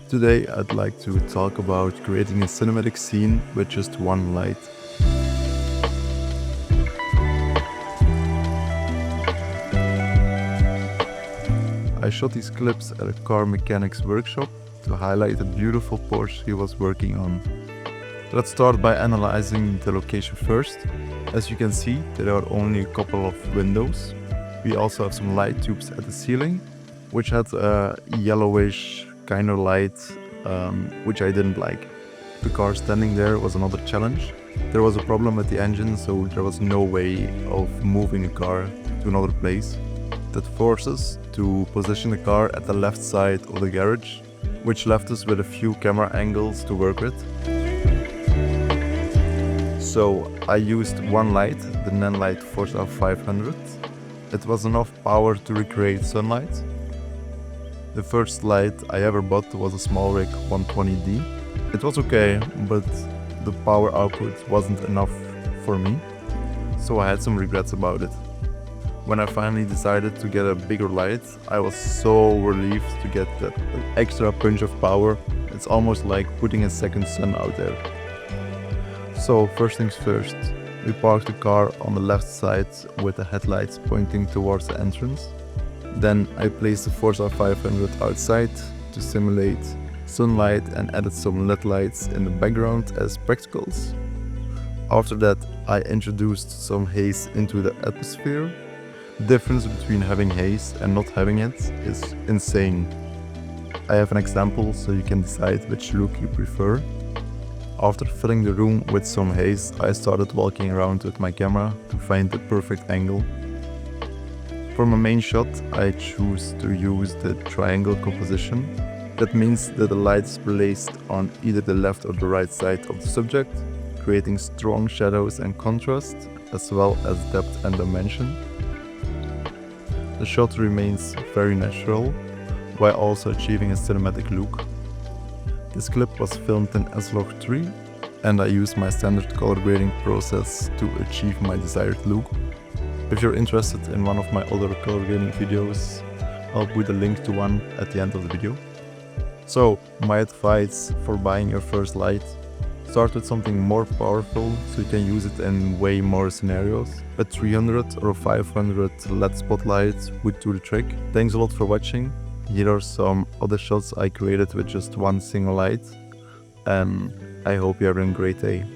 Today I'd like to talk about creating a cinematic scene with just one light. I shot these clips at a car mechanic's workshop to highlight a beautiful Porsche he was working on. Let's start by analyzing the location first. As you can see, there are only a couple of windows. We also have some light tubes at the ceiling, which had a yellowish kind of light, which I didn't like. The car standing there was another challenge. There was a problem with the engine, so there was no way of moving the car to another place. That forced us to position the car at the left side of the garage, which left us with a few camera angles to work with. So I used one light, the Nanlite Forza 500. It was enough power to recreate sunlight. The first light I ever bought was a SmallRig 120D. It was okay, but the power output wasn't enough for me, so I had some regrets about it. When I finally decided to get a bigger light, I was so relieved to get that extra punch of power. It's almost like putting a second sun out there. So first things first, we parked the car on the left side with the headlights pointing towards the entrance. Then I placed the Forza 500 outside to simulate sunlight and added some LED lights in the background as practicals. After that, I introduced some haze into the atmosphere. The difference between having haze and not having it is insane. I have an example so you can decide which look you prefer. After filling the room with some haze, I started walking around with my camera to find the perfect angle. For my main shot, I choose to use the triangle composition. That means that the light is placed on either the left or the right side of the subject, creating strong shadows and contrast, as well as depth and dimension. The shot remains very natural, while also achieving a cinematic look. This clip was filmed in S-Log 3, and I used my standard color grading process to achieve my desired look. If you're interested in one of my other color grading videos, I'll put a link to one at the end of the video. So, my advice for buying your first light: start with something more powerful so you can use it in way more scenarios. A 300 or 500 LED spotlight would do the trick. Thanks a lot for watching. Here are some other shots I created with just one single light, and I hope you're having a great day.